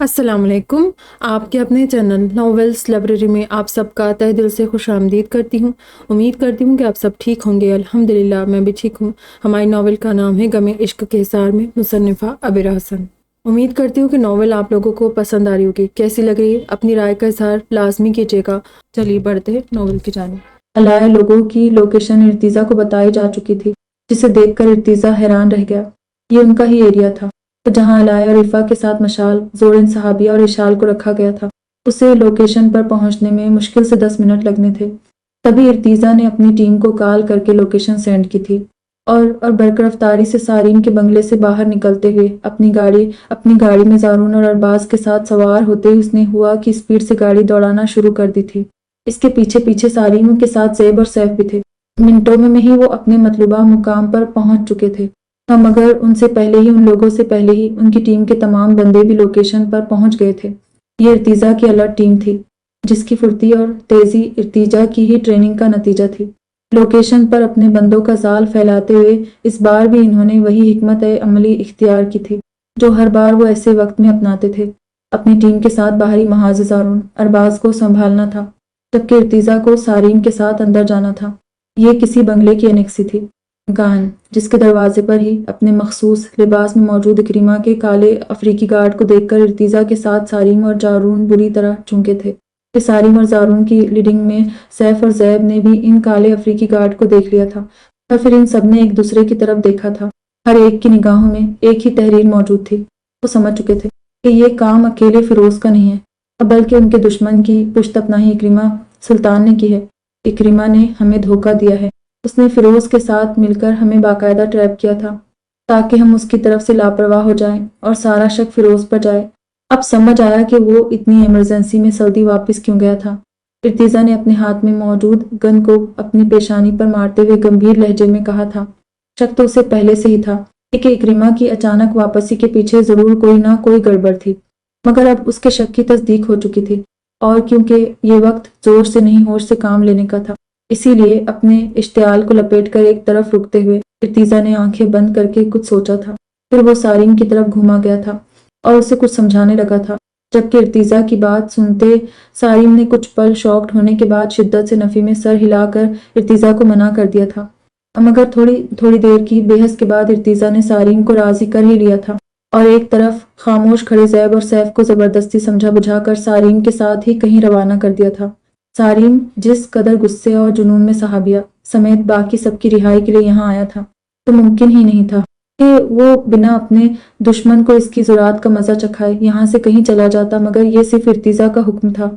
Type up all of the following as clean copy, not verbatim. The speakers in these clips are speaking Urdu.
السلام علیکم۔ آپ کے اپنے چینل ناولز لائبریری میں آپ سب کا تہ دل سے خوش آمدید کرتی ہوں۔ امید کرتی ہوں کہ آپ سب ٹھیک ہوں گے۔ الحمدللہ میں بھی ٹھیک ہوں۔ ہماری ناول کا نام ہے غم عشق کے حصار میں، مصنفہ عبیرہ حسن۔ امید کرتی ہوں کہ ناول آپ لوگوں کو پسند آ رہی ہوگی۔ کیسی لگ رہی ہے اپنی رائے کا اظہار لازمی کیجیے گا۔ چلیے بڑھتے ہیں ناول کی جانب۔ علائے لوگوں کی لوکیشن ارتیزا کو بتائی جا چکی تھی، جسے دیکھ کر ارتیزا حیران رہ گیا۔ یہ ان کا ہی ایریا تھا جہاں علائے اور عفا کے ساتھ مشال، زورن صحابیہ اور اشال کو رکھا گیا تھا۔ اسے لوکیشن پر پہنچنے میں مشکل سے 10 منٹ لگنے تھے۔ تبھی ارتیزا نے اپنی ٹیم کو کال کر کے لوکیشن سینڈ کی تھی اور برق رفتاری سے سارین کے بنگلے سے باہر نکلتے ہوئے اپنی گاڑی میں زارون اور ارباز کے ساتھ سوار ہوتے ہی اس نے ہوا کی اسپیڈ سے گاڑی دوڑانا شروع کر دی تھی۔ اس کے پیچھے پیچھے سارین کے ساتھ زیب اور سیف بھی تھے۔ منٹوں میں ہی وہ اپنے مطلوبہ مقام پر پہنچ چکے تھے، مگر ان سے پہلے ہی، ان لوگوں سے پہلے ہی ان کی ٹیم کے تمام بندے بھی لوکیشن پر پہنچ گئے تھے۔ یہ ارتیزا کی الرٹ ٹیم تھی، جس کی پھرتی اور تیزی ارتیزا کی ہی ٹریننگ کا نتیجہ تھی۔ لوکیشن پر اپنے بندوں کا زال پھیلاتے ہوئے اس بار بھی انہوں نے وہی حکمت عملی اختیار کی تھی جو ہر بار وہ ایسے وقت میں اپناتے تھے۔ اپنی ٹیم کے ساتھ باہری محاذ زارون ارباز کو سنبھالنا تھا، جبکہ ارتیزا کو سارین کے ساتھ اندر جانا تھا۔ یہ کسی بنگلے کی انیکسی تھی، گان، جس کے دروازے پر ہی اپنے مخصوص لباس میں موجود اکرمہ کے کالے افریقی گارڈ کو دیکھ کر ارتیزا کے ساتھ ساریم اور جارون بری طرح چونکے تھے کہ ساریم اور زارون کی لیڈنگ میں سیف اور زیب نے بھی ان کالے افریقی گارڈ کو دیکھ لیا تھا، اور پھر ان سب نے ایک دوسرے کی طرف دیکھا تھا۔ ہر ایک کی نگاہوں میں ایک ہی تحریر موجود تھی۔ وہ سمجھ چکے تھے کہ یہ کام اکیلے فیروز کا نہیں ہے، بلکہ ان کے دشمن کی پشت پناہی اکرمہ سلطان نے کی ہے۔ اکرمہ نے ہمیں دھوکہ دیا ہے۔ اس نے فیروز کے ساتھ مل کر ہمیں باقاعدہ ٹریپ کیا تھا تاکہ ہم اس کی طرف سے لاپرواہ ہو جائیں اور سارا شک فیروز پر جائے۔ اب سمجھ آیا کہ وہ اتنی ایمرجنسی میں سعودی واپس کیوں گیا تھا۔ ارتیزا نے اپنے ہاتھ میں موجود گن کو اپنی پیشانی پر مارتے ہوئے گمبھیر لہجے میں کہا تھا۔ شک تو اسے پہلے سے ہی تھا کہ اکرمہ کی اچانک واپسی کے پیچھے ضرور کوئی نہ کوئی گڑبڑ تھی، مگر اب اس کے شک کی تصدیق ہو چکی تھی، اور کیونکہ یہ وقت زور سے نہیں ہوش سے کام لینے کا تھا، اسی لیے اپنے اشتعال کو لپیٹ کر ایک طرف رکتے ہوئے ارتیزا نے آنکھیں بند کر کے کچھ سوچا تھا۔ پھر وہ سارین کی طرف گھوما گیا تھا اور اسے کچھ سمجھانے لگا تھا، جبکہ ارتیزا کی بات سنتے سارین نے کچھ پل شاکڈ ہونے کے بعد شدت سے نفی میں سر ہلا کر ارتیزا کو منع کر دیا تھا، مگر تھوڑی دیر کی بحث کے بعد ارتیزا نے سارین کو راضی کر ہی لیا تھا، اور ایک طرف خاموش کھڑے زیب اور سیف کو زبردستی سمجھا بجھا کر سارین کے ساتھ ہی کہیں روانہ کر دیا تھا۔ سارین جس قدر غصے اور جنون میں صحابیہ سمیت باقی سب کی رہائی کے لیے یہاں آیا تھا، تو ممکن ہی نہیں تھا کہ وہ بنا اپنے دشمن کو اس کی ذرات کا مزہ چکھائے یہاں سے کہیں چلا جاتا، مگر یہ صرف ارتیزا کا حکم تھا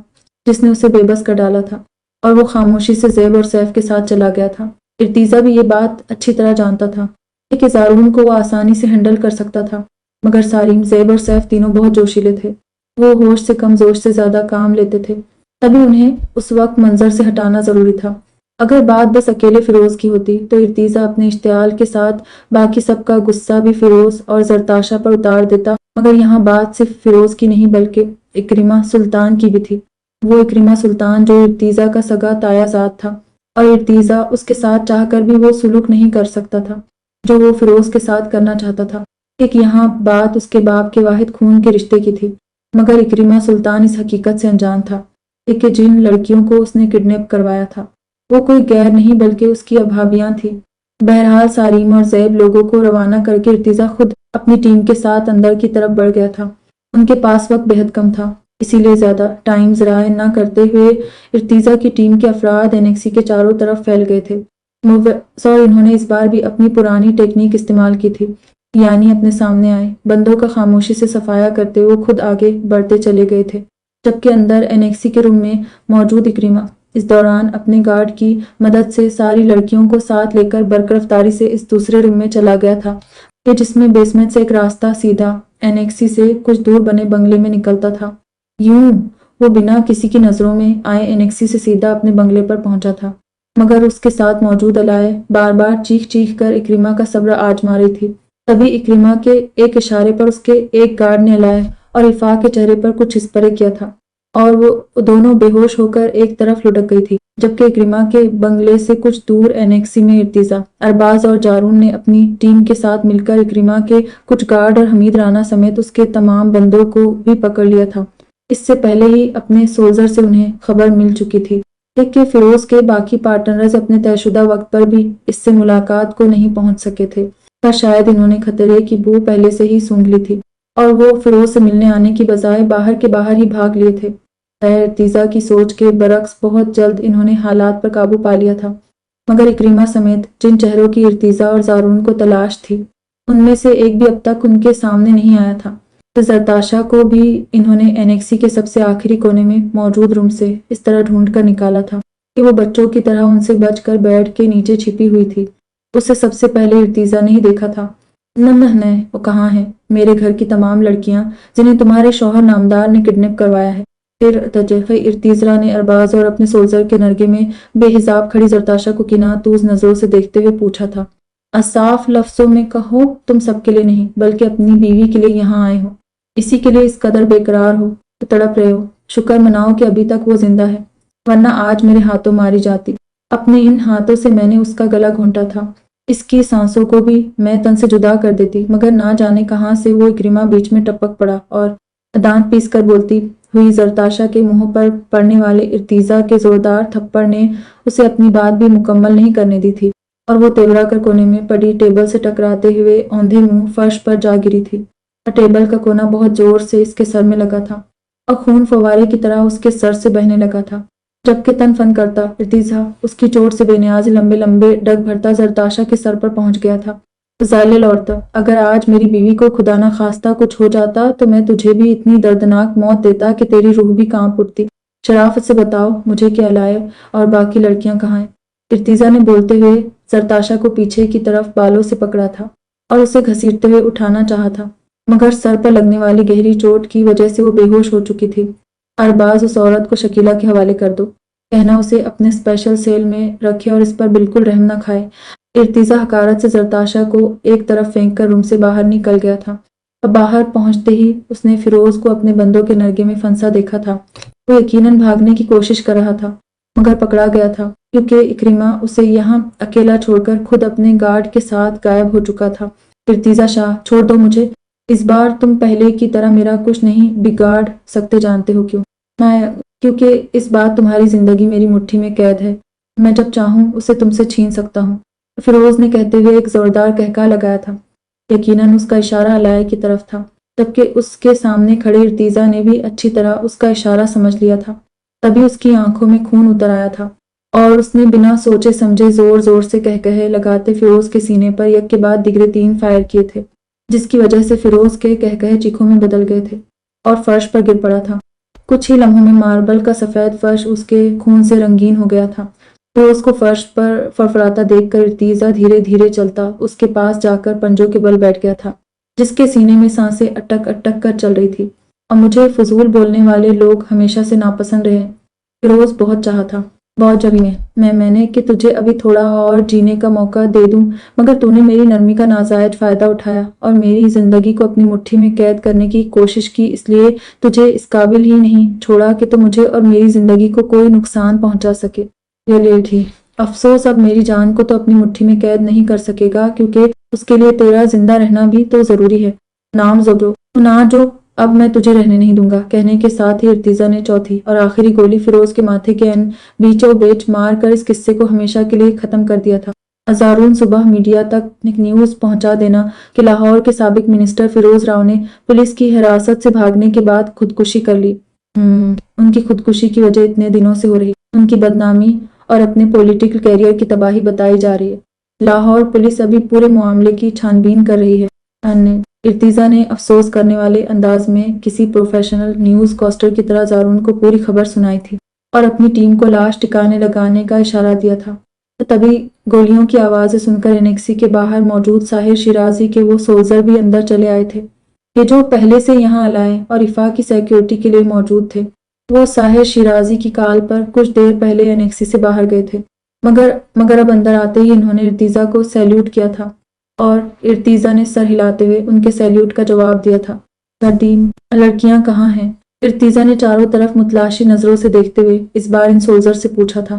جس نے اسے بے بس کر ڈالا تھا، اور وہ خاموشی سے زیب اور سیف کے ساتھ چلا گیا تھا۔ ارتیزا بھی یہ بات اچھی طرح جانتا تھا کہ زارون کو وہ آسانی سے ہینڈل کر سکتا تھا، مگر سارین، زیب اور سیف تینوں بہت جوشیلے تھے۔ وہ ہوش سے کم زوش سے زیادہ کام لیتے تھے، تبھی انہیں اس وقت منظر سے ہٹانا ضروری تھا۔ اگر بات بس اکیلے فیروز کی ہوتی تو ارتیزا اپنے اشتعال کے ساتھ باقی سب کا غصہ بھی فیروز اور زرتاشا پر اتار دیتا، مگر یہاں بات صرف فیروز کی نہیں بلکہ اکرمہ سلطان کی بھی تھی۔ وہ اکرمہ سلطان جو ارتیزا کا سگا تایا زاد تھا، اور ارتیزا اس کے ساتھ چاہ کر بھی وہ سلوک نہیں کر سکتا تھا جو وہ فیروز کے ساتھ کرنا چاہتا تھا۔ ایک یہاں بات اس کے باپ کے واحد خون کے رشتے کی تھی، مگر اکرمہ سلطان اس حقیقت سے انجان تھا کہ جن لڑکیوں کو اس نے کڈنیپ کروایا تھا وہ کوئی غیر نہیں بلکہ اس کی ابھابیاں تھیں۔ بہرحال ساریم اور زیب لوگوں کو روانہ کر کے ارتیزا خود اپنی ٹیم کے ساتھ اندر کی طرف بڑھ گیا تھا۔ ان کے پاس وقت بہت کم تھا، اسی لیے زیادہ ٹائم ضائع نہ کرتے ہوئے ارتیزا کی ٹیم کے افراد انیکسی کے چاروں طرف پھیل گئے تھے۔ انہوں نے اس بار بھی اپنی پرانی ٹیکنیک استعمال کی تھی، یعنی اپنے سامنے آئے بندوں کا خاموشی سے صفایا کرتے ہوئے خود آگے بڑھتے چلے گئے تھے، جبکہ اندر انیکسی کے روم میں موجود اکرمہ اس دوران اپنے گارڈ کی مدد سے ساری لڑکیوں کو ساتھ لے کر برق رفتاری سے اس دوسرے روم میں چلا گیا تھا کہ جس میں بیسمنٹ سے ایک راستہ سیدھا انیکسی سے کچھ دور بنے بنگلے میں نکلتا تھا۔ یوں وہ بنا کسی کی نظروں میں آئے انیکسی سے سیدھا اپنے بنگلے پر پہنچا تھا، مگر اس کے ساتھ موجود علائے بار بار چیخ چیخ کر اکرمہ کا صبر آزما رہی تھی۔ تبھی اکرمہ کے ایک اشارے پر اس کے ایک گارڈ نے علائے اور عفا کے چہرے پر کچھ اسپرے کیا تھا، اور وہ دونوں بے ہوش ہو کر ایک طرف لٹک گئی تھی۔ جبکہ اکرمہ کے بنگلے سے کچھ دور انیکسی میں ارتیزا، ارباز اور جارون نے اپنی ٹیم کے ساتھ مل کر اکرمہ کے کچھ گارڈ اور حمید رانا سمیت اس کے تمام بندوں کو بھی پکڑ لیا تھا۔ اس سے پہلے ہی اپنے سولجر سے انہیں خبر مل چکی تھی کہ فیروز کے باقی پارٹنرز اپنے طے شدہ وقت پر بھی اس سے ملاقات کو نہیں پہنچ سکے تھے، پر شاید انہوں نے خطرے کی بو پہلے سے ہی سونگھ لی تھی اور وہ فیروز سے ملنے آنے کی بجائے باہر کے باہر ہی بھاگ لیے تھے۔ ارتیزا کی سوچ کے برعکس بہت جلد انہوں نے حالات پر قابو پا لیا تھا، مگر اکرمہ سمیت جن چہروں کی ارتیزا اور زارون کو تلاش تھی ان میں سے ایک بھی اب تک ان کے سامنے نہیں آیا تھا۔ تو زرتاشا کو بھی انہوں نے انیکسی کے سب سے آخری کونے میں موجود روم سے اس طرح ڈھونڈ کر نکالا تھا کہ وہ بچوں کی طرح ان سے بچ کر بیڈ کے نیچے چھپی ہوئی تھی۔ اسے سب سے پہلے ارتیزا نے ہی دیکھا تھا۔ نہ وہ کہاں ہے؟ میرے گھر کی تمام لڑکیاں جنہیں تمہارے شوہر نامدار نے کڈنیپ کروایا ہے۔ پھر ارتیزا نے ارباز اور اپنے سولجر کے نرگے میں بے حساب کھڑی زرتاشا کو کناتوز نظروں سے دیکھتے ہوئے پوچھا تھا۔ صاف لفظوں میں کہو، تم سب کے لیے نہیں بلکہ اپنی بیوی کے لیے یہاں آئے ہو، اسی کے لیے اس قدر بے قرار ہو، تو تڑپ رہے ہو۔ شکر مناؤ کہ ابھی تک وہ زندہ ہے، ورنہ آج میرے ہاتھوں ماری جاتی۔ اپنے ان ہاتھوں سے میں نے اس کا گلا گھونٹا تھا، اس کی سانسوں کو بھی میں تن سے جدا کر دیتی، مگر نہ جانے کہاں سے وہ اکرمہ بیچ میں ٹپک پڑا اور دانت پیس کر بولتی ہوئی زرتاشا کے منہ پر پڑنے والے ارتیزا کے زوردار تھپڑ نے اسے اپنی بات بھی مکمل نہیں کرنے دی تھی اور وہ تیورا کر کونے میں پڑی ٹیبل سے ٹکراتے ہوئے اوندھے منہ فرش پر جا گری تھی اور ٹیبل کا کونا بہت زور سے اس کے سر میں لگا تھا اور خون فوارے کی طرح اس کے سر سے بہنے لگا تھا، جبکہ تن فن کرتا ارتیزا اس کی چوٹ سے بے نیاز لمبے لمبے ڈگ بھرتا زرتاشا کے سر پر پہنچ گیا تھا۔ ظالم عورت، اگر آج میری بیوی کو خدا نہ خواستہ کچھ ہو جاتا تو میں تجھے بھی اتنی دردناک موت دیتا کہ تیری روح بھی کانپ اٹھتی۔ شرافت سے بتاؤ مجھے کیا لائے اور باقی لڑکیاں کہاں ہیں؟ ارتیزا نے بولتے ہوئے زرتاشا کو پیچھے کی طرف بالوں سے پکڑا تھا اور اسے گھسیٹتے ہوئے اٹھانا چاہا تھا، مگر سر پر لگنے والی گہری چوٹ کی وجہ سے وہ بے ہوش ہو چکی تھی۔ ارباز، اس عورت کو شکیلہ کے حوالے کر دو، کہنا اسے اپنے اسپیشل سیل میں رکھے اور اس پر بالکل رحم نہ کھائے۔ ارتیزا حقارت سے زرتاشا کو ایک طرف پھینک کر روم سے باہر نکل گیا تھا۔ اب باہر پہنچتے ہی اس نے فیروز کو اپنے بندوں کے نرگے میں پھنسا دیکھا تھا۔ وہ یقیناً بھاگنے کی کوشش کر رہا تھا، مگر پکڑا گیا تھا کیونکہ اکرمہ اسے یہاں اکیلا چھوڑ کر خود اپنے گارڈ کے ساتھ غائب ہو چکا تھا۔ ارتیزا شاہ، چھوڑ دو مجھے، اس بار تم پہلے کی طرح میرا کچھ نہیں بگاڑ سکتے، جانتے ہو کیوں؟ کیونکہ اس بار تمہاری زندگی میری مٹھی میں قید ہے، میں جب چاہوں اسے تم سے چھین سکتا ہوں، فیروز نے کہتے ہوئے ایک زوردار قہقہا لگایا تھا۔ یقیناً اس کا اشارہ علائے کی طرف تھا، جبکہ اس کے سامنے کھڑے ارتیزا نے بھی اچھی طرح اس کا اشارہ سمجھ لیا تھا۔ تبھی اس کی آنکھوں میں خون اتر آیا تھا اور اس نے بنا سوچے سمجھے زور زور سے قہقہے لگاتے فیروز کے سینے پر یک کے بعد دیگرے 3 فائر کیے تھے، جس کی وجہ سے فیروز کے قہقہے چیخوں میں بدل گئے تھے اور فرش پر گر پڑا تھا۔ کچھ ہی لمحوں میں ماربل کا سفید فرش اس کے خون سے رنگین ہو گیا تھا۔ فیروز کو فرش پر فرفراتا دیکھ کر ارتیزا دھیرے دھیرے چلتا اس کے پاس جا کر پنجوں کے بل بیٹھ گیا تھا، جس کے سینے میں سانسیں اٹک اٹک کر چل رہی تھی۔ اور مجھے فضول بولنے والے لوگ ہمیشہ سے ناپسند رہے۔ فیروز بہت چاہا تھا، بہت جبھی میں نے کہ تجھے ابھی تھوڑا اور جینے کا موقع دے دوں، مگر تو نے میری نرمی کا ناجائز فائدہ اٹھایا اور میری زندگی کو اپنی مٹھی میں قید کرنے کی کوشش کی، اس لیے تجھے اس قابل ہی نہیں چھوڑا کہ تو مجھے اور میری زندگی کو کوئی نقصان پہنچا سکے۔ یہ لیٹ ہی افسوس، اب میری جان کو تو اپنی مٹھی میں قید نہیں کر سکے گا، کیونکہ اس کے لیے تیرا زندہ رہنا بھی تو ضروری ہے۔ نام زدو نہ جو اب میں تجھے رہنے نہیں دوں گا۔ کہنے کے ساتھ ہی ارتیزا نے چوتھی اور آخری گولی فیروز کے ماتھے کے بیچوں بیچ مار کر اس قصے کو ہمیشہ کے لیے ختم کر دیا تھا۔ ہزاروں صبح میڈیا تک نیوز پہنچا دینا کہ لاہور کے سابق منسٹر فیروز راؤ نے پولیس کی حراست سے بھاگنے کے بعد خودکشی کر لی۔ ان کی خودکشی کی وجہ اتنے دنوں سے ہو رہی ان کی بدنامی اور اپنے پولیٹیکل کیریئر کی تباہی بتائی جا رہی ہے۔ لاہور پولیس ابھی پورے معاملے کی چھان بین کر رہی ہے۔ ارتیزا نے افسوس کرنے والے انداز میں کسی پروفیشنل نیوز کاسٹر کی طرح زارون کو پوری خبر سنائی تھی اور اپنی ٹیم کو لاش ٹھکانے لگانے کا اشارہ دیا تھا۔ تبھی گولیوں کی آوازیں سن کر انیکسی کے باہر موجود ساحر شیرازی کے وہ سولجر بھی اندر چلے آئے تھے کہ جو پہلے سے یہاں علائے اور رفاع کی سیکیورٹی کے لیے موجود تھے۔ وہ ساحر شیرازی کی کال پر کچھ دیر پہلے انیکسی سے باہر گئے تھے، مگر اب اندر آتے ہی انہوں نے ارتیزا کو سیلیوٹ کیا تھا اور ارتیزا نے سر ہلاتے ہوئے ان کے سیلیوٹ کا جواب دیا تھا۔ گردین، لڑکیاں کہاں ہیں؟ ارتیزا نے چاروں طرف متلاشی نظروں سے دیکھتے ہوئے اس بار ان سولجر سے پوچھا تھا۔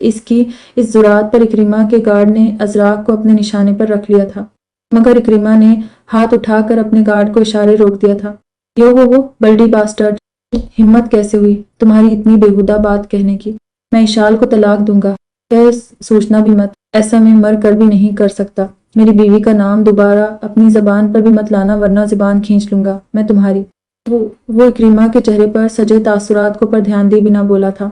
اس ضرورت پر اکریمہ کے گارڈ نے ازراق کو اپنے نشانے پر رکھ لیا تھا، مگر اکریمہ نے ہاتھ اٹھا کر اپنے گارڈ کو اشارے روک دیا تھا۔ وہ بلڈی باسٹرڈ، ہمت کیسے ہوئی تمہاری اتنی بیہودہ بات کہنے کی؟ میں اشال کو طلاق دوں گا، سوچنا بھی مت، ایسا میں مر کر بھی نہیں کر سکتا۔ میری بیوی کا نام دوبارہ اپنی زبان پر بھی مت لانا ورنہ زبان کھینچ لوں گا میں تمہاری۔ وہ اکریمہ کے چہرے پر سجے تاثرات کو پر دھیان دیے بنا بولا تھا،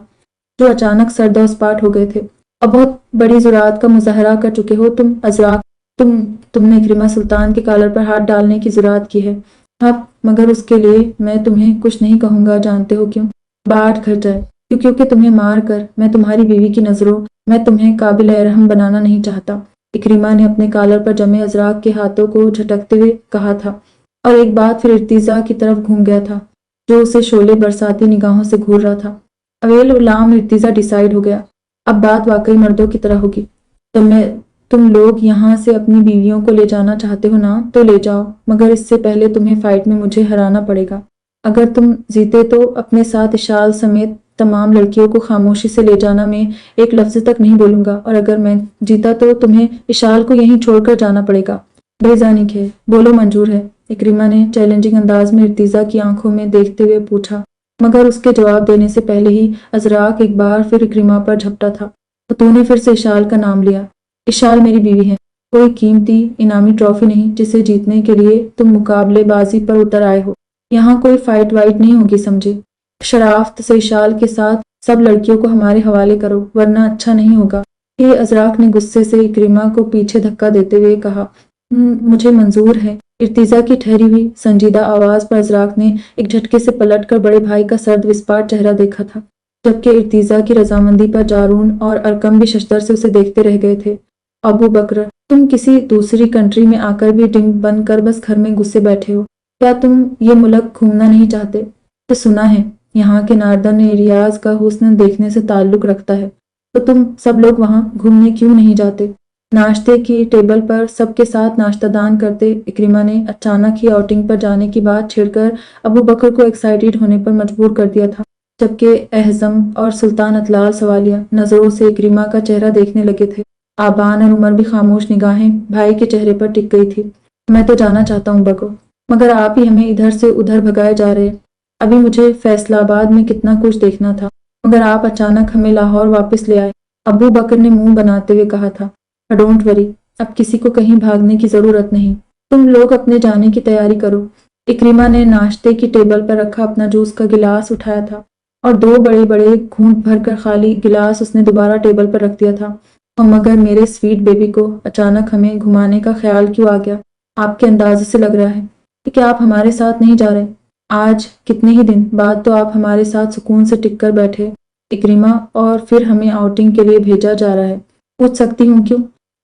جو اچانک سرد و سپاٹ ہو گئے تھے۔ اور بہت بڑی جرأت کا مظاہرہ کر چکے ہو تم ازراق، تم نے اکریمہ سلطان کے کالر پر ہاتھ ڈالنے کی جرأت کی ہے۔ اب مگر اس کے لیے میں تمہیں کچھ نہیں کہوں گا، جانتے ہو کیوں؟ بات گھٹ جائے، کیونکہ تمہیں مار کر میں تمہاری بیوی کی نظروں میں تمہیں قابل رحم بنانا نہیں چاہتا، اکریمہ نے اپنے کالر پر جمے ازراق کے ہاتھوں کو جھٹکتے ہوئے کہا تھا، اور ایک بات پھر ارتزا کی طرف گھوم گیا تھا جو اسے شعلے برساتی نگاہوں سے گھور رہا تھا۔ اویل غلام ارتزا ڈیسائیڈ ہو گیا، اب بات واقعی مردوں کی طرح ہوگی۔ تم لوگ یہاں سے اپنی بیویوں کو لے جانا چاہتے ہو نا تو لے جاؤ، مگر اس سے پہلے تمہیں فائٹ میں مجھے ہرانا پڑے گا۔ اگر تم جیتے تو اپنے ساتھ اشال سمیت تمام لڑکیوں کو خاموشی سے لے جانا، میں ایک لفظ تک نہیں بولوں گا، اور اگر میں جیتا تو تمہیں اشال کو یہیں چھوڑ کر جانا پڑے گا۔ بھیجانی ہے، بولو منظور ہے؟ اکریمہ نے چیلنجنگ انداز میں ارتزا کی آنکھوں میں دیکھتے ہوئے پوچھا، مگر اس کے جواب دینے سے پہلے ہی ازراق ایک بار پھر اکریمہ پر جھپٹا تھا۔ تو نے پھر سے اشال کا نام لیا۔ اشال میری بیوی ہے، کوئی قیمتی انعامی ٹرافی نہیں جسے جیتنے کے لیے تم مقابلے بازی پر اتر آئے ہو۔ یہاں کوئی فائٹ وائٹ نہیں ہوگی، سمجھے؟ شرافت سے اشال کے ساتھ سب لڑکیوں کو ہمارے حوالے کرو ورنہ اچھا نہیں ہوگا۔ یہ ازراق نے غصے سے اکریمہ کو پیچھے دھکا دیتے ہوئے کہا، مجھے منظور ہے۔ ارتزا کی ٹھہری ہوئی سنجیدہ آواز پر ازراق نے ایک جھٹکے سے پلٹ کر بڑے بھائی کا سرد وسپاٹ چہرہ دیکھا تھا، جبکہ ارتزا کی رضامندی پر جارون اور ارکم بھی ششدر سے اسے دیکھتے رہ گئے تھے۔ ابو بکر، تم کسی دوسری کنٹری میں آ کر بھی ڈنگ بن کر بس گھر میں گھسے بیٹھے ہو، کیا تم یہ ملک گھومنا نہیں چاہتے؟ تو سنا ہے یہاں کے ناردرن ایریاز کا حسن دیکھنے سے تعلق رکھتا ہے، تو تم سب لوگ وہاں گھومنے کیوں نہیں جاتے؟ ناشتے کی ٹیبل پر سب کے ساتھ ناشتہ دان کرتے اکریمہ نے اچانک ہی آؤٹنگ پر جانے کی بات چھیڑ کر ابو بکر کو ایکسائٹیڈ ہونے پر مجبور کر دیا تھا، جبکہ احزم اور سلطان اطلال سوالیہ نظروں سے اکریمہ کا چہرہ دیکھنے لگے تھے۔ آبان اور عمر بھی خاموش نگاہیں بھائی کے چہرے پر ٹک گئی تھی۔ میں تو جانا چاہتا ہوں بگو، مگر آپ ہی ہمیں ادھر سے ادھر بھگائے جا رہے۔ ابھی مجھے فیصل آباد میں کتنا کچھ دیکھنا تھا، مگر آپ اچانک ہمیں لاہور واپس لے آئے، ابو بکر نے منہ بناتے ہوئے کہا تھا۔ ڈونٹ وری، اب کسی کو کہیں بھاگنے کی ضرورت نہیں، تم لوگ اپنے جانے کی تیاری کرو۔ اکریمہ نے ناشتے کی ٹیبل پر رکھا اپنا جوس کا گلاس اٹھایا تھا اور دو بڑے بڑے گھونٹ بھر کر خالی گلاس اس نے دوبارہ ٹیبل پر رکھ دیا تھا۔ اور مگر میرے سویٹ بیبی کو اچانک ہمیں گھمانے کا خیال کیوں آ گیا؟ آپ کے انداز سے لگ رہا ہے کہ کیا آپ ہمارے ساتھ نہیں جا رہے؟ آج کتنے ہی دن بعد تو آپ ہمارے ساتھ سکون سے ٹک کر بیٹھے اکریمہ، اور پھر ہمیں آؤٹنگ کے لیے بھیجا جا رہا ہے۔ پوچھ سکتی ہوں کیوں؟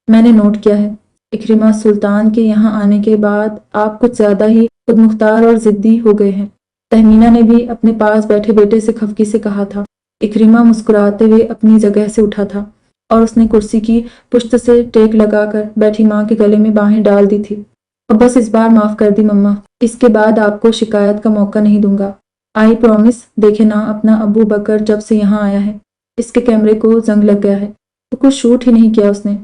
میں نے نوٹ کیا ہے اکریمہ، سلطان کے یہاں آنے کے بعد آپ کچھ زیادہ ہی خود مختار اور ضدی ہو گئے ہیں۔ تہمینہ نے بھی اپنے پاس بیٹھے بیٹے سے خفگی سے کہا تھا۔ اکریمہ مسکراتے ہوئے اپنی جگہ سے اٹھا تھا اور اس نے کرسی کی پشت سے ٹیک لگا کر بیٹھی ماں کے گلے میں باہیں ڈال دی تھی۔ اور بس اس بار معاف کر دی مما، اس کے بعد آپ کو شکایت کا موقع نہیں دوں گا، آئی پرومس۔ دیکھے نا، اپنا ابو بکر جب سے یہاں آیا ہے اس کے کیمرے کو زنگ لگ گیا ہے، تو کچھ شوٹ ہی نہیں کیا اس نے،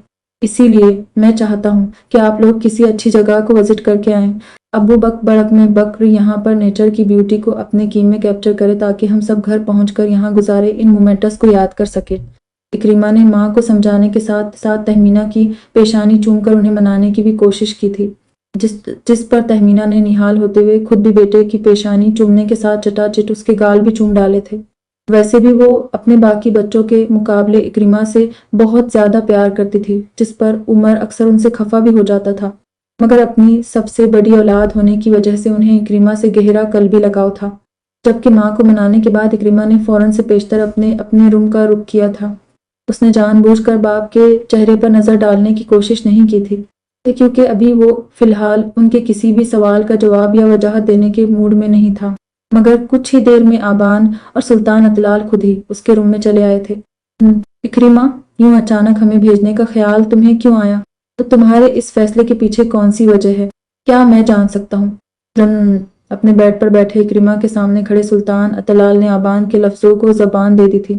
اسی لیے میں چاہتا ہوں کہ آپ لوگ کسی اچھی جگہ کو وزٹ کر کے آئیں۔ ابو بک میں بکر یہاں پر نیچر کی بیوٹی کو اپنے کیم میں کیپچر کرے تاکہ ہم سب گھر پہنچ کر یہاں گزارے ان مومنٹس کو یاد کر سکے۔ اکریمہ نے ماں کو سمجھانے کے ساتھ ساتھ تہمینہ کی پیشانی چوم کر انہیں منانے کی بھی کوشش کی تھی، جس پر تہمینہ نے نہال ہوتے ہوئے خود بھی بیٹے کی پیشانی چومنے کے ساتھ چٹا چٹ اس کے گال بھی چوم ڈالے تھے۔ ویسے بھی وہ اپنے باقی بچوں کے مقابلے اکریمہ سے بہت زیادہ پیار کرتی تھی، جس پر عمر اکثر ان سے خفا بھی ہو جاتا تھا، مگر اپنی سب سے بڑی اولاد ہونے کی وجہ سے انہیں اکریمہ سے گہرا قلبی لگاؤ تھا۔ جبکہ ماں کو منانے کے بعد اکریمہ نے فوراً سے پیشتر اپنے روم کا رخ کیا تھا۔ اس نے جان بوجھ کر باپ کے چہرے پر نظر ڈالنے کی کوشش نہیں کی تھی، کیونکہ ابھی وہ فی الحال ان کے کسی بھی سوال کا جواب یا وجاہت دینے کے موڈ میں نہیں تھا۔ مگر کچھ ہی دیر میں آبان اور سلطان اطلال خود ہی اس کے روم میں چلے آئے تھے۔ اکریمہ، یوں اچانک ہمیں بھیجنے کا خیال تمہیں کیوں آیا؟ تو تمہارے اس فیصلے کے پیچھے کون سی وجہ ہے؟ کیا میں جان سکتا ہوں؟ اپنے بیڈ پر بیٹھے اکریمہ کے سامنے کھڑے سلطان اطلال نے آبان کے لفظوں کو زبان دے دی تھی۔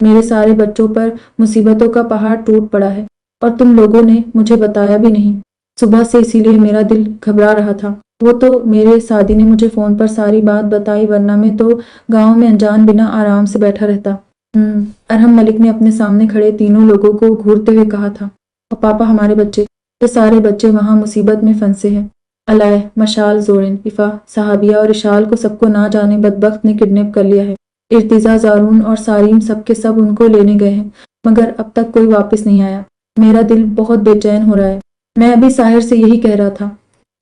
میرے سارے بچوں پر مصیبتوں کا پہاڑ ٹوٹ پڑا ہے اور تم لوگوں نے مجھے بتایا بھی نہیں۔ صبح سے اسی لیے میرا دل گھبرا رہا تھا۔ وہ تو میرے سعدی نے مجھے فون پر ساری بات بتائی، ورنہ میں تو گاؤں میں انجان بنا آرام سے بیٹھا رہتا۔ ارحم ملک نے اپنے سامنے کھڑے تینوں لوگوں کو گھورتے ہوئے کہا تھا، اور پاپا ہمارے بچے، یہ سارے بچے وہاں مصیبت میں پھنسے ہیں۔ علائے، مشال، زورن، افا، صحابیہ اور اشال کو سب کو نہ جانے بدبخت نے کڈنیپ کر لیا ہے۔ ارتضا، زارون اور ساریم سب کے سب ان کو لینے گئے ہیں، مگر اب تک کوئی واپس نہیں آیا۔ میرا دل بہت بے چین ہو رہا ہے۔ میں ابھی ساحر سے یہی کہہ رہا تھا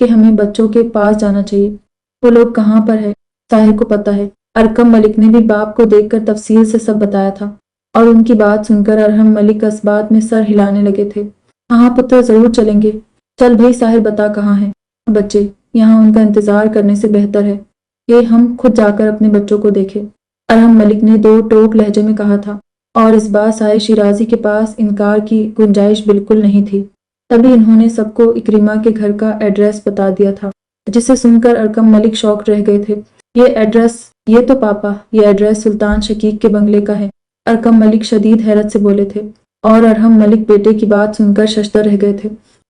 کہ ہمیں بچوں کے پاس جانا چاہیے۔ وہ لوگ کہاں پر ہے؟ ساحر کو پتہ ہے۔ ارکم ملک نے بھی باپ کو دیکھ کر تفصیل سے سب بتایا تھا، اور ان کی بات سن کر ارحم ملک اس بات میں سر ہلانے لگے تھے۔ ہاں پتر، ضرور چلیں گے۔ چل بھائی ساحر، بتا کہاں ہیں بچے؟ یہاں ان کا انتظار کرنے سے بہتر ہے کہ ہم خود جا کر اپنے بچوں کو دیکھیں۔ ارحم ملک نے دو ٹوک لہجے میں کہا تھا، اور اس بار ساحر شیرازی کے پاس انکار کی گنجائش بالکل نہیں تھی۔ تبھی انہوں نے سب کو اکرمہ کے گھر کا ایڈریس بتا دیا تھا، جسے سن کر ارکم ملک شاک رہ گئے تھے۔ یہ تو پاپا، یہ ایڈریس سلطان شقیق کے بنگلے کا ہے۔ ارکم ملک شدید حیرت سے بولے تھے، اور ارحم ملک بیٹے کی بات سن کر ششدر رہ گئے تھے،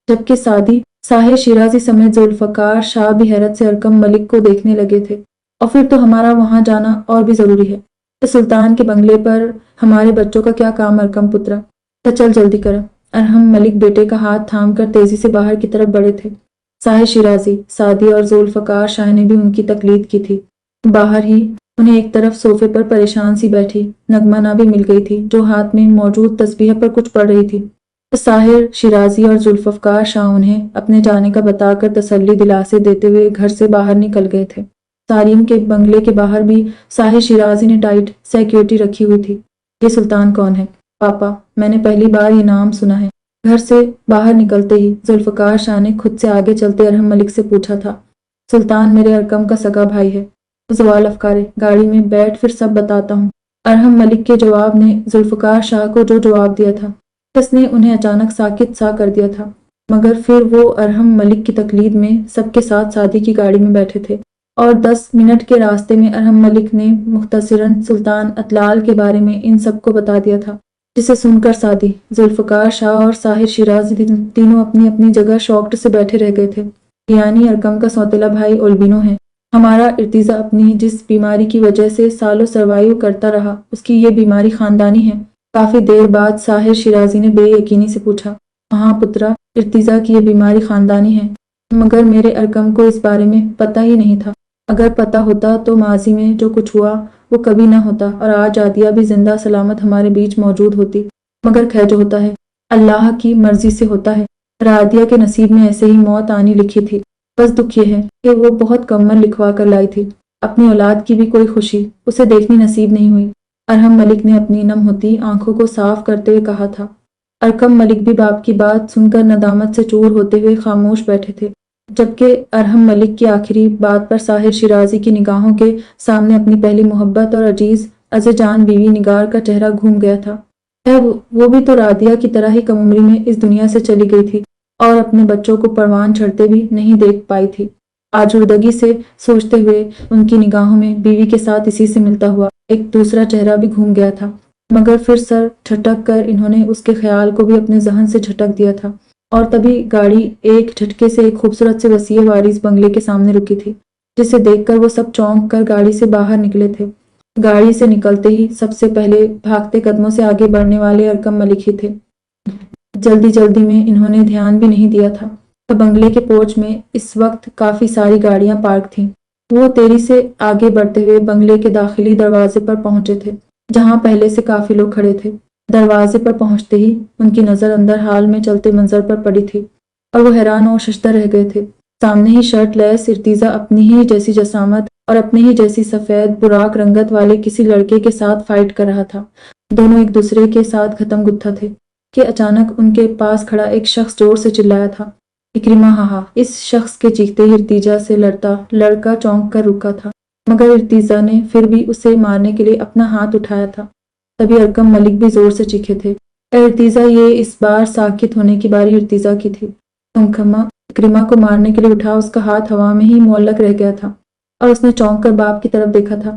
جبکہ سعدی، ساحر شیرازی سمیت ذوالفقار شاہ بھی حیرت سے ارکم ملک کو دیکھنے لگے تھے۔ اور پھر تو ہمارا وہاں جانا اور بھی ضروری ہے۔ تو سلطان کے بنگلے پر ہمارے بچوں کا کیا کام ارکم پترا؟ تو چل جلدی کر۔ ارحم ملک بیٹے کا ہاتھ تھام کر تیزی سے باہر کی طرف بڑھے تھے۔ ساحر شیرازی، سعدی اور ذوالفقار شاہ نے بھی ان کی تقلید کی تھی۔ باہر ہی انہیں ایک طرف صوفے پر پریشان سی بیٹھی نغمہ نا بھی مل گئی تھی، جو ہاتھ میں موجود تسبیح پر کچھ پڑھ رہی تھی۔ ساحر شیرازی اور ذوالفقار شاہ انہیں اپنے جانے کا بتا کر تسلی دلاسے دیتے ہوئے گھر سے باہر نکل گئے تھے۔ ساریم کے بنگلے کے باہر بھی ساحر شیرازی نے ٹائٹ سیکیورٹی رکھی ہوئی تھی۔ یہ سلطان کون ہے؟ پاپا، میں نے پہلی بار یہ نام سنا ہے۔ گھر سے باہر نکلتے ہی ذوالفقار شاہ نے خود سے آگے چلتے ارحم ملک سے پوچھا تھا۔ سلطان میرے ارکم کا سگا بھائی ہے۔ زوال افکارے، گاڑی میں بیٹھ، پھر سب بتاتا ہوں۔ ارحم ملک کے جواب نے ذوالفقار شاہ کو جو جواب دیا تھا، اس نے انہیں اچانک ساکت سا کر دیا تھا، مگر پھر وہ ارحم ملک کی تقلید میں سب کے ساتھ سعدی کی گاڑی میں بیٹھے تھے، اور 10 منٹ کے راستے میں ارحم ملک نے مختصراً سلطان اطلال کے بارے میں ان سب کو بتا دیا تھا، جسے سن کر سعدی، ذوالفقار شاہ اور ساحر شیرازی تینوں اپنی اپنی جگہ شاکڈ سے بیٹھے رہ گئے تھے۔ یعنی ارکم کا سوتیلا بھائی اولبینو ہے۔ ہمارا ارتضا اپنی جس بیماری کی وجہ سے سالوں سروائیو کرتا رہا، اس کی یہ بیماری خاندانی ہے؟ کافی دیر بعد ساحر شیرازی نے بے یقینی سے پوچھا۔ ہاں پترا، ارتضا کی یہ بیماری خاندانی ہے، مگر میرے ارکم کو اس بارے میں پتہ ہی نہیں تھا۔ اگر پتہ ہوتا تو ماضی میں جو کچھ ہوا وہ کبھی نہ ہوتا، اور آج عادیہ بھی زندہ سلامت ہمارے بیچ موجود ہوتی۔ مگر خیر جو ہوتا ہے اللہ کی مرضی سے ہوتا ہے۔ رادیہ کے نصیب میں ایسے ہی موت آنی لکھی تھی۔ بس دکھ یہ ہے کہ وہ بہت کمر لکھوا کر لائی تھی، اپنی اولاد کی بھی کوئی خوشی اسے دیکھنی نصیب نہیں ہوئی۔ ارحم ملک نے اپنی نم ہوتی آنکھوں کو صاف کرتے ہوئے کہا تھا۔ ارکم ملک بھی باپ کی بات سن کر ندامت سے چور ہوتے ہوئے خاموش بیٹھے تھے، جبکہ ارحم ملک کی آخری بات پر ساحر شیرازی کی نگاہوں کے سامنے اپنی پہلی محبت اور عزیز از جان بیوی نگار کا چہرہ گھوم گیا تھا۔ وہ بھی تو رادیہ کی طرح ہی کم عمری میں اس دنیا سے چلی گئی تھی، اور اپنے بچوں کو پروان چڑھتے بھی نہیں دیکھ پائی تھی۔ آجردگی سے سوچتے ہوئے ان کی نگاہوں میں بیوی کے ساتھ اسی سے ملتا ہوا ایک دوسرا چہرہ بھی گھوم گیا تھا، مگر پھر سر جھٹک کر انہوں نے اس کے خیال کو بھی اپنے ذہن سے جھٹک دیا تھا، اور تبھی گاڑی ایک جھٹکے سے ایک خوبصورت سے وسیع وارث بنگلے کے سامنے رکی تھی، جسے دیکھ کر وہ سب چونک کر گاڑی سے باہر نکلے تھے۔ گاڑی سے نکلتے ہی سب سے پہلے بھاگتے قدموں سے آگے بڑھنے والے ارکم ملک ہی تھے۔ جلدی جلدی میں انہوں نے دھیان بھی نہیں دیا تھا کہ بنگلے کے پورچ میں اس وقت کافی ساری گاڑیاں پارک تھیں۔ وہ تیزی سے آگے بڑھتے ہوئے بنگلے کے داخلی دروازے پر پہنچے تھے، جہاں پہلے سے کافی لوگ کھڑے تھے۔ دروازے پر پہنچتے ہی ان کی نظر اندر حال میں چلتے منظر پر پڑی تھی، اور وہ حیران و ششدر رہ گئے تھے۔ سامنے ہی شرٹ لیس ارتضا اپنی ہی جیسی جسامت اور اپنی ہی جیسی سفید براق رنگت والے کسی لڑکے کے ساتھ فائٹ کر رہا تھا۔ دونوں ایک دوسرے کے ساتھ گھتم گتھا تھے کہ اچانک ان کے پاس کھڑا ایک شخص زور سے چلایا تھا، اکرمہ! ہاں ہاں! اس شخص کے چیختے ہی ارتضا سے لڑکا چونک کر رکا تھا، مگر ارتضا نے پھر بھی اسے مارنے کے لیے اپنا ہاتھ اٹھایا تھا۔ تبھی ارکم ملک بھی زور سے چیخے تھے۔ اے ارتضا! یہ اس بار ساکت ہونے کی باری ارتضا کی تھی۔ اکرمہ کو مارنے کے لیے اٹھا، اس کا ہاتھ ہوا میں ہی معلق رہ گیا تھا، اور اس نے چونک کر باپ کی طرف دیکھا تھا۔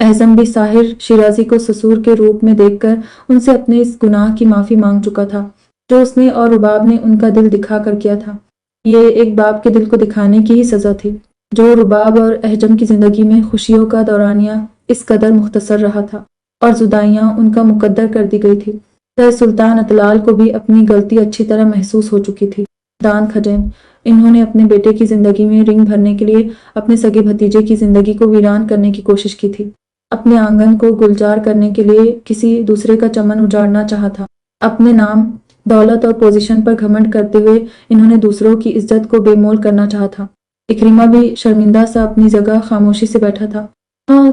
اعظم بھی ساحر شیرازی کو سسور کے روپ میں دیکھ کر ان سے اپنے اس گناہ کی معافی مانگ چکا تھا جو اس نے اور رباب نے ان کا دل دکھا کر کیا تھا۔ یہ ایک باپ کے دل کو دکھانے کی ہی سزا تھی۔ جو رباب اور اعظم کی زندگی میں خوشیوں کا دورانیہ اس قدر مختصر رہا تھا اور زدائیاں ان کا مقدر کر دی گئی تھی، تو سلطان اطلال کو بھی اپنی غلطی اچھی طرح محسوس ہو چکی تھی۔ دان خجین، انہوں نے اپنے بیٹے کی زندگی میں رنگ بھرنے کے لیے اپنے سگے بھتیجے کی زندگی کو ویران کرنے کی کوشش کی تھی، اپنے آنگن کو گلزار کرنے کے لیے کسی دوسرے کا چمن اجاڑنا چاہا تھا، اپنے نام، دولت اور پوزیشن پر گھمنڈ کرتے ہوئے انہوں نے دوسروں کی عزت کو بے مول کرنا چاہا تھا۔ اکرمہ بھی شرمندہ سا اپنی جگہ خاموشی سے بیٹھا تھا۔ ہاں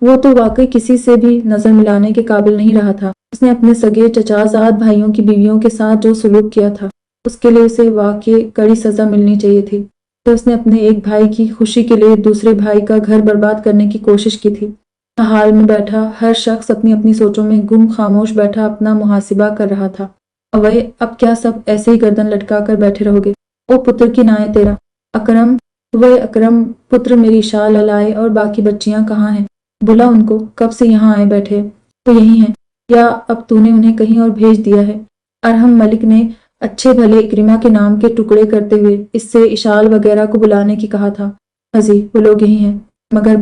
وہ تو واقعی کسی سے بھی نظر ملانے کے قابل نہیں رہا تھا۔ اس نے اپنے سگے چچا زاد بھائیوں کی بیویوں کے ساتھ جو سلوک کیا تھا اس کے لیے اسے واقعی کڑی سزا ملنی چاہیے تھی۔ تو اس نے اپنے ایک بھائی کی خوشی کے لیے دوسرے بھائی کا گھر برباد کرنے کی کوشش کی تھی۔ حال میں بیٹھا ہر شخص اپنی اپنی سوچوں میں گم خاموش بیٹھا اپنا محاسبہ کر رہا تھا۔ اوے اب کیا سب ایسے ہی گردن لٹکا کر بیٹھے رہو گے؟ او پتر کی نائے تیرا اکرم، وہ اکرم پتر میری شال لائے اور باقی بچیاں کہاں ہیں؟ بلا ان کو، کب سے یہاں آئے بیٹھے؟ تو یہی ہیں یا اب تو نے انہیں کہیں اور بھیج دیا ہے؟ ارحم ملک نے اچھے بھلے اکرمہ کے نام کے ٹکڑے کرتے ہوئے اس سے اشال وغیرہ کو بلانے کی کہا تھا۔ حضی، وہ لوگ یہی ہیں مگر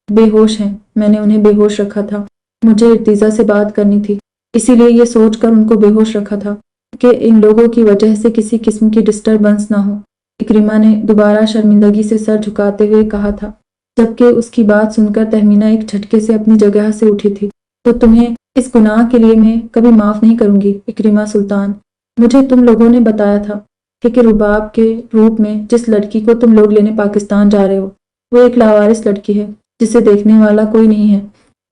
بے ہوش ہیں۔ میں نے انہیں بے ہوش رکھا تھا، مجھے ارتیزہ سے بات کرنی تھی، اسی لیے یہ سوچ کر ان کو بے ہوش رکھا تھا کہ ان لوگوں کی وجہ سے کسی قسم کی ڈسٹربنس نہ ہو۔ اکرمہ نے دوبارہ شرمندگی سے سر جھکاتے ہوئے کہا تھا، جبکہ اس کی بات سن کر تہمینہ ایک جھٹکے سے اپنی جگہ سے اٹھی تھی۔ تو تمہیں اس گناہ کے لیے میں کبھی معاف نہیں کروں گی اکرمہ سلطان۔ مجھے تم لوگوں نے بتایا تھا کہ رباب کے روپ میں جس لڑکی کو تم لوگ لینے پاکستان جا رہے ہو وہ ایک لاوارث لڑکی ہے جسے دیکھنے والا کوئی نہیں ہے،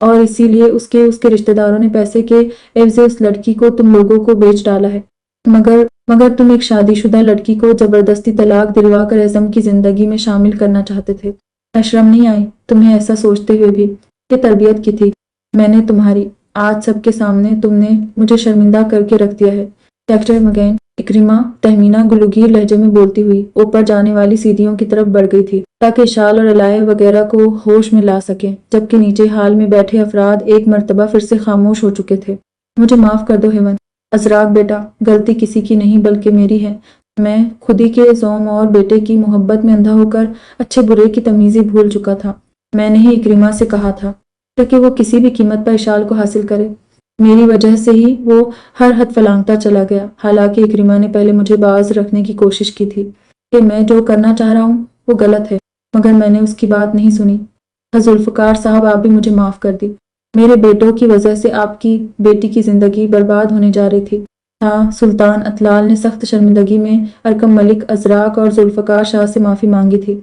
اور اسی لیے اس کے رشتہ داروں نے پیسے کے عوض اس لڑکی کو تم لوگوں کو بیچ ڈالا ہے۔ مگر تم ایک شادی شدہ لڑکی کو زبردستی طلاق دلوا کر اعظم کی زندگی میں شامل کرنا چاہتے تھے۔ شرم نہیں آئی تمہیں ایسا سوچتے ہوئے بھی؟ یہ تربیت کی تھی میں نے تمہاری، آج سب کے سامنے تم نے مجھے شرمندہ کر کے رکھ دیا ہے۔ ڈاکٹر مگین، اکرمہ تہمینہ گلوگیر لہجے میں بولتی ہوئی اوپر جانے والی سیڑھیوں کی طرف بڑھ گئی تھی تاکہ شال اور علائے وغیرہ کو ہوش میں لا سکیں، جبکہ نیچے حال میں بیٹھے افراد ایک مرتبہ پھر سے خاموش ہو چکے تھے۔ مجھے معاف کر دو ہیون، ازراق بیٹا، غلطی کسی کی نہیں بلکہ میری ہے۔ میں خودی کے زوم اور بیٹے کی محبت میں اندھا ہو کر اچھے برے کی تمیزی بھول چکا تھا۔ میں نے ہی اکرمہ سے کہا تھا کہ وہ کسی بھی قیمت پر اشال کو حاصل کرے، میری وجہ سے ہی وہ ہر حد فلانگتا چلا گیا۔ حالانکہ اکرمہ نے پہلے مجھے باز رکھنے کی کوشش کی تھی کہ میں جو کرنا چاہ رہا ہوں وہ غلط ہے، مگر میں نے اس کی بات نہیں سنی۔ ذوالفقار صاحب، آپ بھی مجھے معاف کر دی، میرے بیٹوں کی وجہ سے آپ کی بیٹی کی زندگی برباد ہونے جا رہی تھی۔ ہاں، سلطان اطلال نے سخت شرمندگی میں ارکم ملک ازراق اور ذوالفقار شاہ سے معافی مانگی تھی۔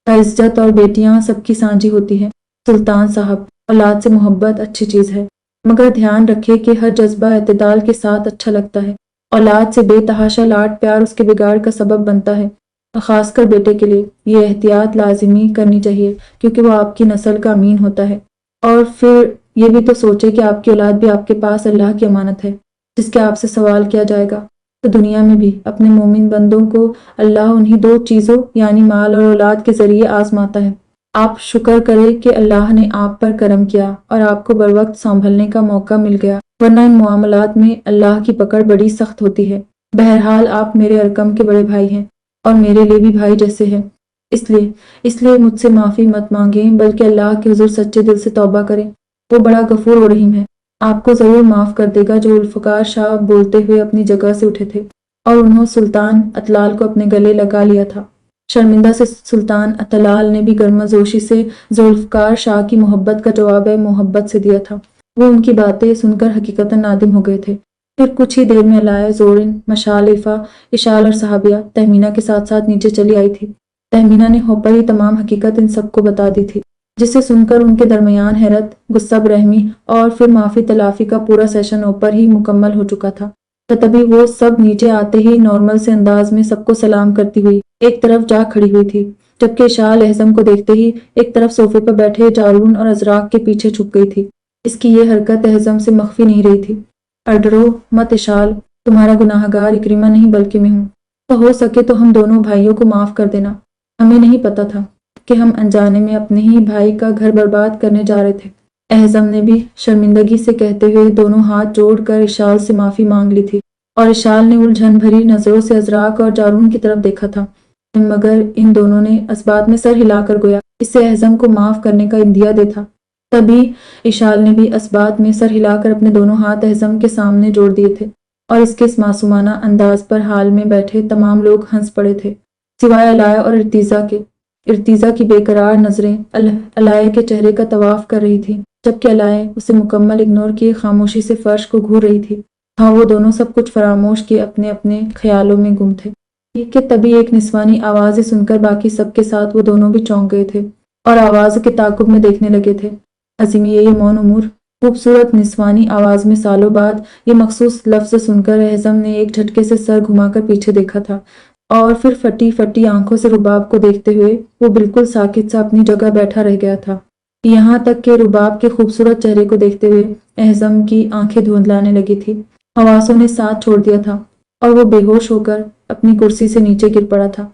عزت اور بیٹیاں سب کی سانجھی ہوتی ہیں سلطان صاحب، اولاد سے محبت اچھی چیز ہے، مگر دھیان رکھے کہ ہر جذبہ اعتدال کے ساتھ اچھا لگتا ہے۔ اولاد سے بے تحاشا لاڈ پیار اس کے بگاڑ کا سبب بنتا ہے، خاص کر بیٹے کے لیے یہ احتیاط لازمی کرنی چاہیے کیونکہ وہ آپ کی نسل کا امین ہوتا ہے۔ اور پھر یہ بھی تو سوچے کہ آپ کی اولاد بھی آپ کے پاس اللہ کی امانت ہے جس کے آپ سے سوال کیا جائے گا۔ تو دنیا میں بھی اپنے مومن بندوں کو اللہ انہی دو چیزوں یعنی مال اور اولاد کے ذریعے آزماتا ہے۔ آپ شکر کرے کہ اللہ نے آپ پر کرم کیا اور آپ کو بروقت سنبھلنے کا موقع مل گیا، ورنہ ان معاملات میں اللہ کی پکڑ بڑی سخت ہوتی ہے۔ بہرحال آپ میرے ارکم کے بڑے بھائی ہیں اور میرے لیے بھی بھائی جیسے ہیں، اس لیے مجھ سے معافی مت مانگیں بلکہ اللہ کے حضور سچے دل سے توبہ کریں، وہ بڑا غفور و رحیم ہے، آپ کو ضرور معاف کر دے گا۔ جو ذوالفقار شاہ بولتے ہوئے اپنی جگہ سے اٹھے تھے اور انہوں سلطان اطلال کو اپنے گلے لگا لیا تھا۔ شرمندہ سے سلطان اطلال نے بھی گرمجوشی سے ذوالفقار شاہ کی محبت کا جواب محبت سے دیا تھا۔ وہ ان کی باتیں سن کر حقیقتاً نادم ہو گئے تھے۔ پھر کچھ ہی دیر میں علائے زورن، مشالفہ، اشال اور صحابیہ تہمینہ کے ساتھ ساتھ نیچے چلی آئی تھی۔ تہمینہ نے ہو پر ہی تمام حقیقت ان سب کو بتا دی تھی، جسے سن کر ان کے درمیان حیرت، غصہ برہمی اور پھر معافی تلافی کا پورا سیشن اوپر ہی مکمل ہو چکا تھا۔ تبھی وہ سب نیچے آتے ہی نارمل سے انداز میں سب کو سلام کرتی ہوئی ایک طرف جا کھڑی ہوئی تھی، جبکہ اشال اعظم کو دیکھتے ہی ایک طرف صوفے پر بیٹھے جارون اور ازراق کے پیچھے چھپ گئی تھی۔ اس کی یہ حرکت اعظم سے مخفی نہیں رہی تھی۔ ڈرو مت اشال، تمہارا گناہ گار اکرمہ نہیں بلکہ میں ہوں، تو ہو سکے تو ہم دونوں بھائیوں کو معاف کر دینا، ہمیں نہیں پتا تھا کہ ہم انجانے میں اپنے ہی بھائی کا گھر برباد کرنے جا رہے تھے۔ احزم نے بھی شرمندگی سے کہتے ہوئے دونوں ہاتھ جوڑ کر اشال سے معافی مانگ لی تھی، اور اشال نے الجھن بھری نظروں سے ازراق اور جارون کی طرف دیکھا تھا، مگر ان دونوں نے اسبات میں سر ہلا کر گویا اسے احزم کو معاف کرنے کا اندیا دے تھا۔ تبھی اشال نے بھی اسبات میں سر ہلا کر اپنے دونوں ہاتھ احزم کے سامنے جوڑ دیے تھے، اور اس کے اس معصومانہ انداز پر حال میں بیٹھے تمام لوگ ہنس پڑے تھے، سوائے علایہ اور ارتیزہ کے۔ ارتیزہ کی بے قرار نظریں علایہ کے چہرے کا طواف کر رہی تھی، جبکہ علایہ اسے مکمل اگنور کیے خاموشی سے فرش کو گھور رہی تھی۔ ہاں، وہ دونوں سب کچھ فراموش کیے اپنے اپنے خیالوں میں گم تھے کہ تبھی ایک نسوانی آوازیں سن کر باقی سب کے ساتھ وہ دونوں بھی چونک گئے تھے اور آواز کے تعاقب میں دیکھنے لگے تھے۔ عظیم یہ مون امور! خوبصورت نسوانی آواز میں سالوں بعد یہ مخصوص لفظ سن کر احزم نے ایک جھٹکے سے سر گھما کر پیچھے دیکھا تھا، اور پھر پھٹی پھٹی آنکھوں سے رباب کو دیکھتے ہوئے وہ بالکل ساکت سا اپنی جگہ بیٹھا رہ گیا تھا، یہاں تک کہ رباب کے خوبصورت چہرے کو دیکھتے ہوئے احزم کی آنکھیں دھندلانے لگی تھی، حواسوں نے ساتھ چھوڑ دیا تھا، اور وہ بے ہوش ہو کر اپنی کرسی سے نیچے گر پڑا تھا۔